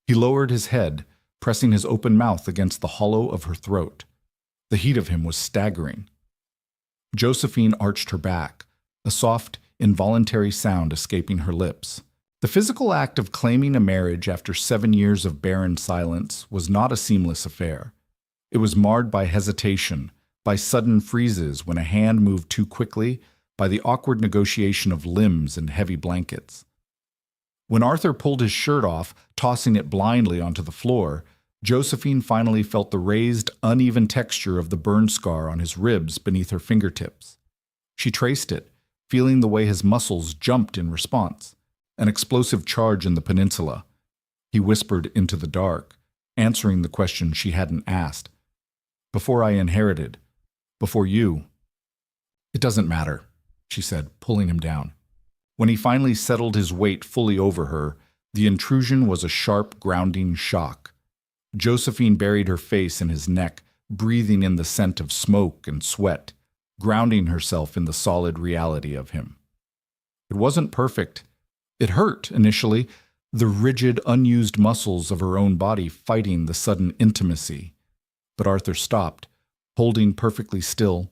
He lowered his head, pressing his open mouth against the hollow of her throat. The heat of him was staggering. Josephine arched her back, a soft, involuntary sound escaping her lips. The physical act of claiming a marriage after 7 years of barren silence was not a seamless affair. It was marred by hesitation, by sudden freezes when a hand moved too quickly, by the awkward negotiation of limbs and heavy blankets. When Arthur pulled his shirt off, tossing it blindly onto the floor, Josephine finally felt the raised, uneven texture of the burn scar on his ribs beneath her fingertips. She traced it, feeling the way his muscles jumped in response. An explosive charge in the peninsula. He whispered into the dark, answering the question she hadn't asked. "Before I inherited. Before you." "It doesn't matter," she said, pulling him down. When he finally settled his weight fully over her, the intrusion was a sharp, grounding shock. Josephine buried her face in his neck, breathing in the scent of smoke and sweat, grounding herself in the solid reality of him. It wasn't perfect. It hurt, initially, the rigid, unused muscles of her own body fighting the sudden intimacy. But Arthur stopped, holding perfectly still,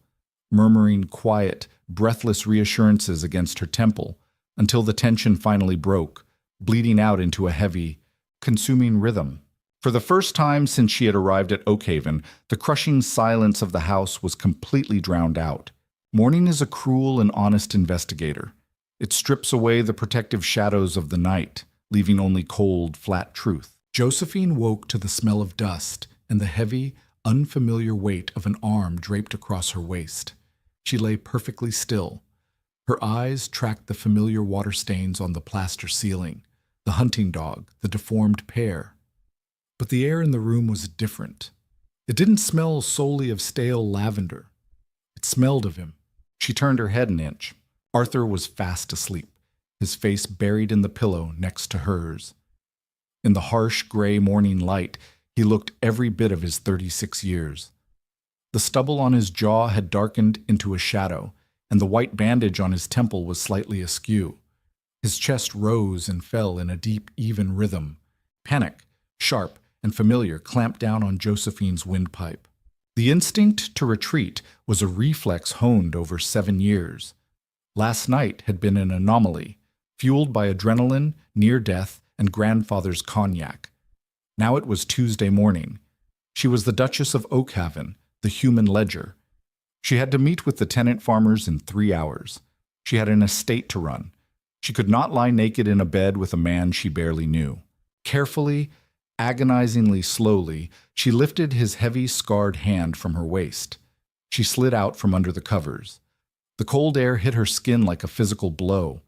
murmuring quiet, breathless reassurances against her temple, until the tension finally broke, bleeding out into a heavy, consuming rhythm. For the first time since she had arrived at Oakhaven, the crushing silence of the house was completely drowned out. Morning is a cruel and honest investigator. It strips away the protective shadows of the night, leaving only cold, flat truth. Josephine woke to the smell of dust and the heavy, unfamiliar weight of an arm draped across her waist. She lay perfectly still. Her eyes tracked the familiar water stains on the plaster ceiling, the hunting dog, the deformed pear. But the air in the room was different. It didn't smell solely of stale lavender. It smelled of him. She turned her head an inch. Arthur was fast asleep, his face buried in the pillow next to hers. In the harsh gray morning light, he looked every bit of his 36 years. The stubble on his jaw had darkened into a shadow, and the white bandage on his temple was slightly askew. His chest rose and fell in a deep, even rhythm. Panic, sharp and familiar, clamped down on Josephine's windpipe. The instinct to retreat was a reflex honed over 7 years. Last night had been an anomaly, fueled by adrenaline, near death, and grandfather's cognac. Now it was Tuesday morning. She was the Duchess of Oakhaven, the human ledger. She had to meet with the tenant farmers in 3 hours. She had an estate to run. She could not lie naked in a bed with a man she barely knew. Carefully, agonizingly slowly, she lifted his heavy, scarred hand from her waist. She slid out from under the covers. The cold air hit her skin like a physical blow.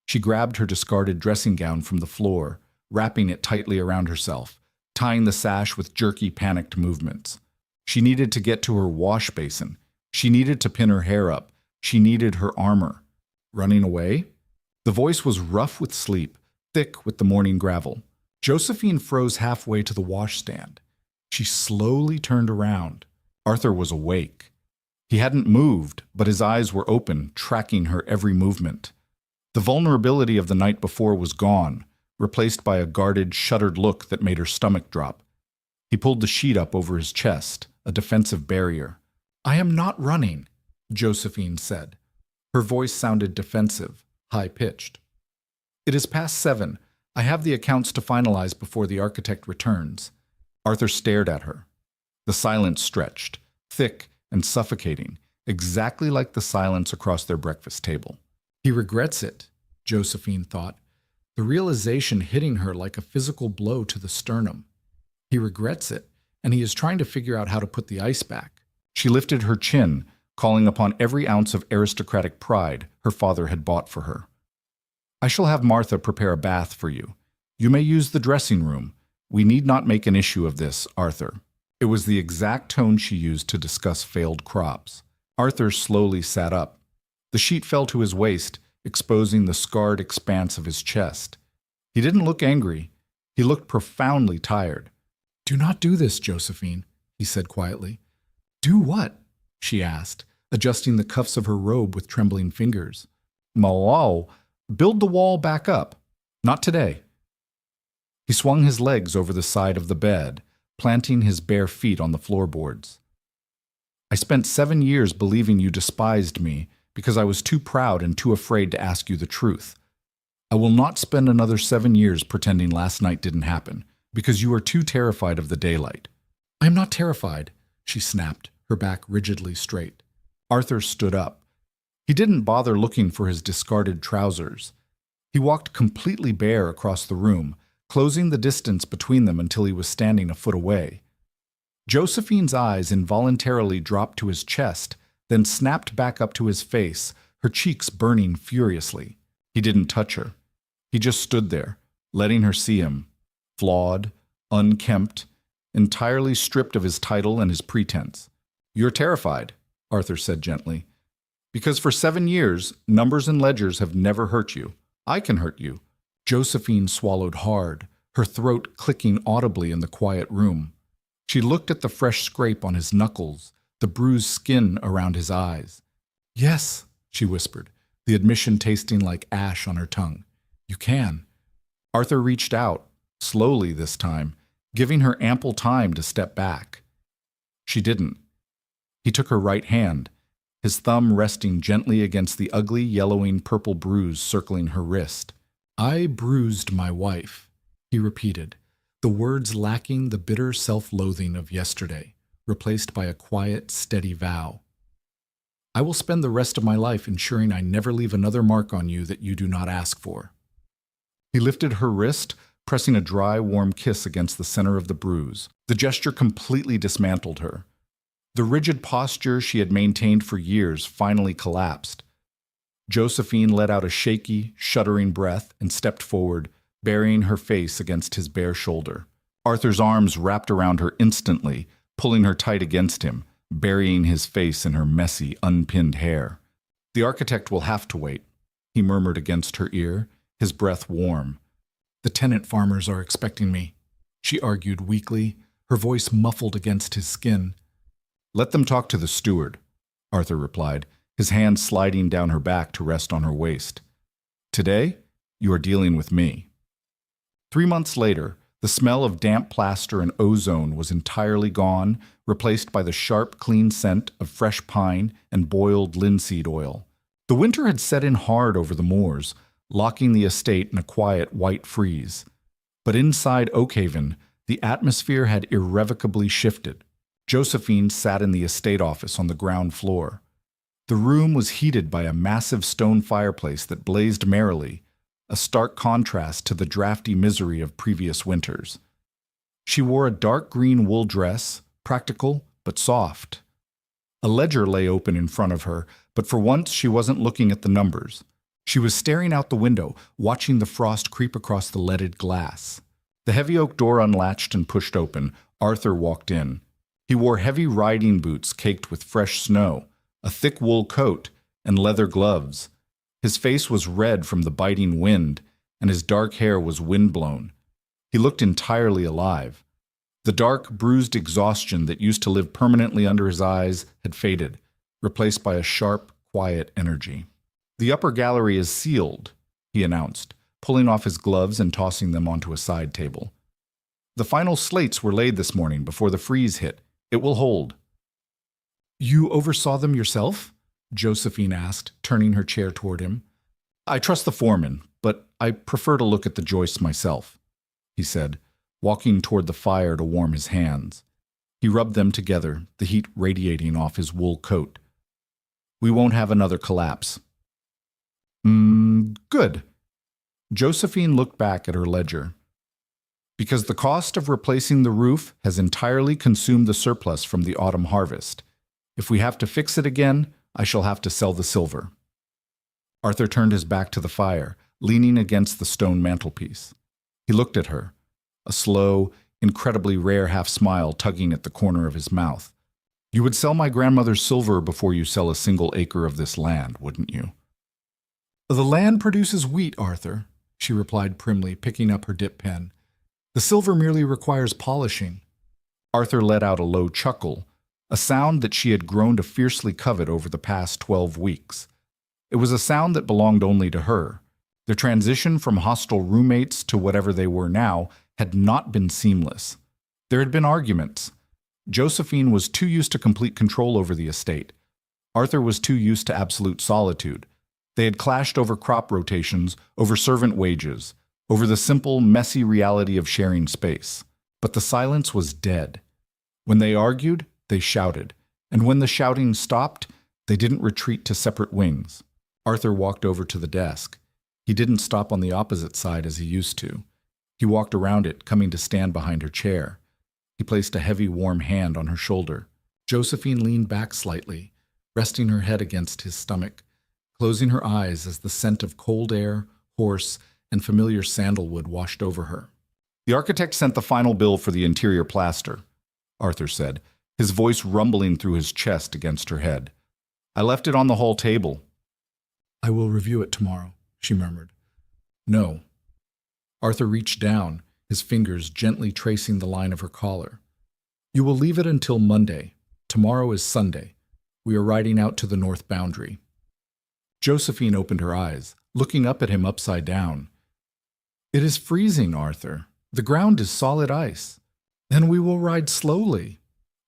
She grabbed her discarded dressing gown from the floor, wrapping it tightly around herself, tying the sash with jerky, panicked movements. She needed to get to her wash basin. She needed to pin her hair up. She needed her armor. Running away? The voice was rough with sleep, thick with the morning gravel. Josephine froze halfway to the washstand. She slowly turned around. Arthur was awake. He hadn't moved, but his eyes were open, tracking her every movement. The vulnerability of the night before was gone, replaced by a guarded, shuttered look that made her stomach drop. He pulled the sheet up over his chest, a defensive barrier. "I am not running," Josephine said. Her voice sounded defensive, high-pitched. "It is past 7. I have the accounts to finalize before the architect returns." Arthur stared at her. The silence stretched, thick and suffocating, exactly like the silence across their breakfast table. He regrets it, Josephine thought, the realization hitting her like a physical blow to the sternum. He regrets it, and he is trying to figure out how to put the ice back. She lifted her chin, calling upon every ounce of aristocratic pride her father had bought for her. "I shall have Martha prepare a bath for you. You may use the dressing room. We need not make an issue of this, Arthur." It was the exact tone she used to discuss failed crops. Arthur slowly sat up. The sheet fell to his waist, exposing the scarred expanse of his chest. He didn't look angry. He looked profoundly tired. "Do not do this, Josephine," he said quietly. "Do what?" she asked, adjusting the cuffs of her robe with trembling fingers. "Mawao, build the wall back up. Not today." He swung his legs over the side of the bed, planting his bare feet on the floorboards. "I spent 7 years believing you despised me because I was too proud and too afraid to ask you the truth. I will not spend another 7 years pretending last night didn't happen, because you are too terrified of the daylight." "I am not terrified," she snapped, her back rigidly straight. Arthur stood up. He didn't bother looking for his discarded trousers. He walked completely bare across the room, closing the distance between them until he was standing a foot away. Josephine's eyes involuntarily dropped to his chest, then snapped back up to his face, her cheeks burning furiously. He didn't touch her. He just stood there, letting her see him, flawed, unkempt, entirely stripped of his title and his pretense. "You're terrified," Arthur said gently, "because for 7 years, numbers and ledgers have never hurt you. I can hurt you." Josephine swallowed hard, her throat clicking audibly in the quiet room. She looked at the fresh scrape on his knuckles, the bruised skin around his eyes. "Yes," she whispered, the admission tasting like ash on her tongue. "You can." Arthur reached out, slowly this time, giving her ample time to step back. She didn't. He took her right hand, his thumb resting gently against the ugly, yellowing purple bruise circling her wrist. "I bruised my wife," he repeated, the words lacking the bitter self-loathing of yesterday, replaced by a quiet, steady vow. I will spend the rest of my life ensuring I never leave another mark on you that you do not ask for. He lifted her wrist, pressing a dry, warm kiss against the center of the bruise. The gesture completely dismantled her. The rigid posture she had maintained for years finally collapsed. Josephine let out a shaky, shuddering breath and stepped forward, burying her face against his bare shoulder. Arthur's arms wrapped around her instantly, pulling her tight against him, burying his face in her messy, unpinned hair. "The architect will have to wait," he murmured against her ear, his breath warm. "The tenant farmers are expecting me," she argued weakly, her voice muffled against his skin. "Let them talk to the steward," Arthur replied, his hand sliding down her back to rest on her waist. "Today, you are dealing with me." 3 months later, the smell of damp plaster and ozone was entirely gone, replaced by the sharp, clean scent of fresh pine and boiled linseed oil. The winter had set in hard over the moors, locking the estate in a quiet white freeze. But inside Oakhaven, the atmosphere had irrevocably shifted. Josephine sat in the estate office on the ground floor. The room was heated by a massive stone fireplace that blazed merrily, a stark contrast to the drafty misery of previous winters. She wore a dark green wool dress, practical but soft. A ledger lay open in front of her, but for once she wasn't looking at the numbers. She was staring out the window, watching the frost creep across the leaded glass. The heavy oak door unlatched and pushed open. Arthur walked in. He wore heavy riding boots caked with fresh snow, a thick wool coat, and leather gloves. His face was red from the biting wind, and his dark hair was windblown. He looked entirely alive. The dark, bruised exhaustion that used to live permanently under his eyes had faded, replaced by a sharp, quiet energy. "The upper gallery is sealed," he announced, pulling off his gloves and tossing them onto a side table. "The final slates were laid this morning before the freeze hit. It will hold." "You oversaw them yourself?" Josephine asked, turning her chair toward him. "I trust the foreman, but I prefer to look at the joists myself," he said, walking toward the fire to warm his hands. He rubbed them together, the heat radiating off his wool coat. "We won't have another collapse." Good." Josephine looked back at her ledger. "Because the cost of replacing the roof has entirely consumed the surplus from the autumn harvest. If we have to fix it again, I shall have to sell the silver." Arthur turned his back to the fire, leaning against the stone mantelpiece. He looked at her, a slow, incredibly rare half-smile tugging at the corner of his mouth. "You would sell my grandmother's silver before you sell a single acre of this land, wouldn't you?" "The land produces wheat, Arthur," she replied primly, picking up her dip pen. "The silver merely requires polishing." Arthur let out a low chuckle, a sound that she had grown to fiercely covet over the past 12 weeks. It was a sound that belonged only to her. Their transition from hostile roommates to whatever they were now had not been seamless. There had been arguments. Josephine was too used to complete control over the estate. Arthur was too used to absolute solitude. They had clashed over crop rotations, over servant wages, over the simple, messy reality of sharing space. But the silence was dead. When they argued, they shouted, and when the shouting stopped, they didn't retreat to separate wings. Arthur walked over to the desk. He didn't stop on the opposite side as he used to. He walked around it, coming to stand behind her chair. He placed a heavy, warm hand on her shoulder. Josephine leaned back slightly, resting her head against his stomach, closing her eyes as the scent of cold air, horse, and familiar sandalwood washed over her. "The architect sent the final bill for the interior plaster," Arthur said, his voice rumbling through his chest against her head. "I left it on the hall table." "I will review it tomorrow," she murmured. "No." Arthur reached down, his fingers gently tracing the line of her collar. "You will leave it until Monday. Tomorrow is Sunday. We are riding out to the north boundary." Josephine opened her eyes, looking up at him upside down. "It is freezing, Arthur. The ground is solid ice." "Then we will ride slowly,"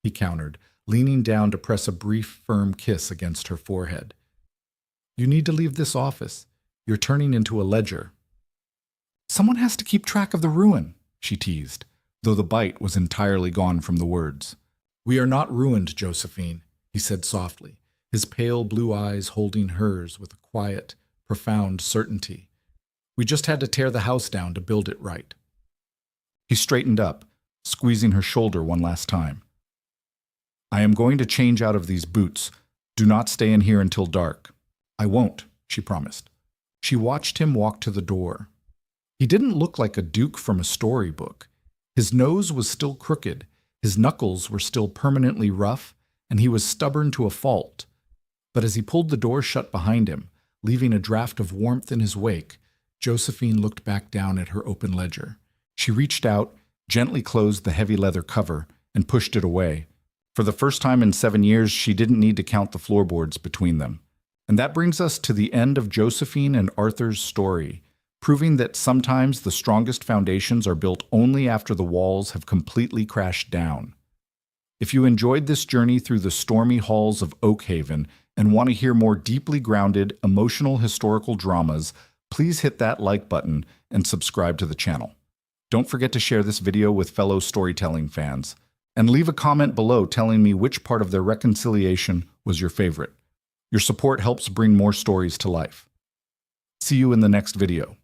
he countered, leaning down to press a brief, firm kiss against her forehead. "You need to leave this office. You're turning into a ledger." "Someone has to keep track of the ruin," she teased, though the bite was entirely gone from the words. "We are not ruined, Josephine," he said softly, his pale blue eyes holding hers with a quiet, profound certainty. We just had to tear the house down to build it right. He straightened up, squeezing her shoulder one last time. I am going to change out of these boots. Do not stay in here until dark. I won't, she promised. She watched him walk to the door. He didn't look like a duke from a storybook. His nose was still crooked, his knuckles were still permanently rough, and he was stubborn to a fault. But as he pulled the door shut behind him, leaving a draft of warmth in his wake, Josephine looked back down at her open ledger. She reached out, gently closed the heavy leather cover, and pushed it away. For the first time in 7 years, she didn't need to count the floorboards between them. And that brings us to the end of Josephine and Arthur's story, proving that sometimes the strongest foundations are built only after the walls have completely crashed down. If you enjoyed this journey through the stormy halls of Oakhaven and want to hear more deeply grounded, emotional historical dramas, please hit that like button and subscribe to the channel. Don't forget to share this video with fellow storytelling fans, and leave a comment below telling me which part of their reconciliation was your favorite. Your support helps bring more stories to life. See you in the next video.